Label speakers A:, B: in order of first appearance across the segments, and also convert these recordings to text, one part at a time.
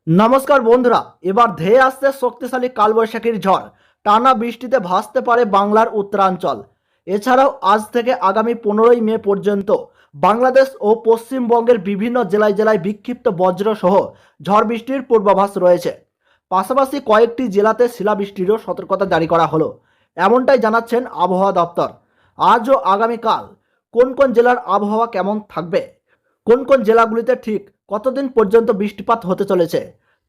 A: নমস্কার বন্ধুরা, এবার ধেয়ে আসছে শক্তিশালী কালবৈশাখীর ঝড়। টানা বৃষ্টিতে ভাসতে পারে বাংলার উত্তরাঞ্চল। এছাড়াও আজ থেকে আগামী 15ই মে পর্যন্ত বাংলাদেশ ও পশ্চিমবঙ্গের বিভিন্ন জেলায় জেলায় বিক্ষিপ্ত বজ্র সহ ঝড় বৃষ্টির পূর্বাভাস রয়েছে। পাশাপাশি কয়েকটি জেলাতে শিলাবৃষ্টিরও সতর্কতা জারি করা হলো, এমনটাই জানাচ্ছেন আবহাওয়া দপ্তর। আজ ও আগামীকাল কোন কোন জেলার আবহাওয়া কেমন থাকবে, কোন কোন জেলাগুলিতে ঠিক কতদিন পর্যন্ত বৃষ্টিপাত হতে চলেছে,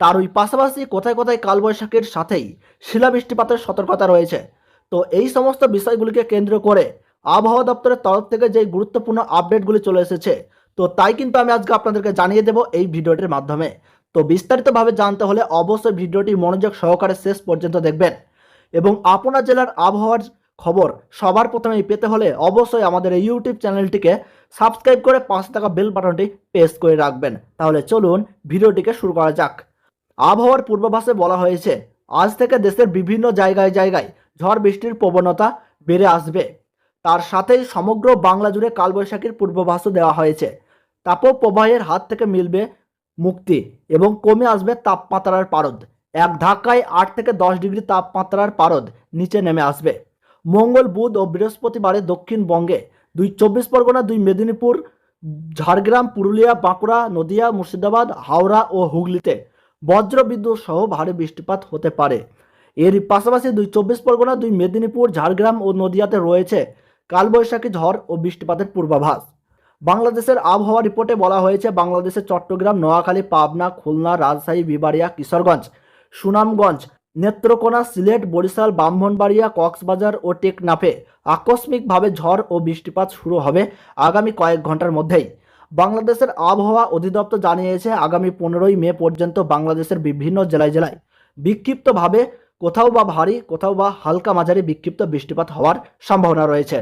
A: তারই পাশাপাশি কোথায় কোথায় কালবৈশাখীর সাথেই শিলাবৃষ্টিপাতের সতর্কতা রয়েছে। তো এই সমস্ত বিষয়গুলিকে কেন্দ্র করে আবহাওয়া দপ্তরের তরফ থেকে যে গুরুত্বপূর্ণ আপডেটগুলি চলে এসেছে, তো তাই কিন্তু আমি আজকে আপনাদেরকে জানিয়ে দেব এই ভিডিওটির মাধ্যমে। তো বিস্তারিতভাবে জানতে হলে অবশ্যই ভিডিওটি মনোযোগ সহকারে শেষ পর্যন্ত দেখবেন। এবং আপনার জেলার আবহাওয়ার খবর সবার প্রথমেই পেতে হলে অবশ্যই আমাদের এই ইউটিউব চ্যানেলটিকে সাবস্ক্রাইব করে পাশে থাকা বেল বাটনটি প্রেস করে রাখবেন। তাহলে চলুন ভিডিওটিকে শুরু করা যাক। আবহাওয়ার পূর্বাভাসে বলা হয়েছে, আজ থেকে দেশের বিভিন্ন জায়গায় জায়গায় ঝড় বৃষ্টির প্রবণতা বেড়ে আসবে। তার সাথেই সমগ্র বাংলা জুড়ে কালবৈশাখীর পূর্বাভাসও দেওয়া হয়েছে। তাপপ্রবাহের হাত থেকে মিলবে মুক্তি এবং কমে আসবে তাপমাত্রার পারদ। এক ধাক্কায় 8 থেকে 10 ডিগ্রি তাপমাত্রার পারদ নিচে নেমে আসবে। মঙ্গল, বুধ ও বৃহস্পতিবারে দক্ষিণবঙ্গে 2 চব্বিশ পরগনা, 2 মেদিনীপুর, ঝাড়গ্রাম, পুরুলিয়া, বাঁকুড়া, নদিয়া, মুর্শিদাবাদ, হাওড়া ও হুগলিতে বজ্রবিদ্যুৎ সহ ভারী বৃষ্টিপাত হতে পারে। এর পাশাপাশি 2 চব্বিশ পরগনা, 2 মেদিনীপুর, ঝাড়গ্রাম ও নদিয়াতে রয়েছে কালবৈশাখী ঝড় ও বৃষ্টিপাতের পূর্বাভাস। বাংলাদেশের আবহাওয়া রিপোর্টে বলা হয়েছে, বাংলাদেশের চট্টগ্রাম, নোয়াখালী, পাবনা, খুলনা, রাজশাহী, বিবাড়িয়া, কিশোরগঞ্জ, সুনামগঞ্জ, নেত্রকোনা, সিলেট, বরিশাল, ব্রাহ্মণবাড়িয়া, কক্সবাজার ও টেকনাফে আকস্মিকভাবে ঝড় ও বৃষ্টিপাত শুরু হবে আগামী কয়েক ঘন্টার মধ্যেই। বাংলাদেশের আবহাওয়া অধিদপ্তর জানিয়েছে, আগামী 15ই মে পর্যন্ত বাংলাদেশের বিভিন্ন জেলায় জেলায় বিক্ষিপ্তভাবে কোথাও বা ভারী, কোথাও বা হালকা মাঝারি বিক্ষিপ্ত বৃষ্টিপাত হওয়ার সম্ভাবনা রয়েছে।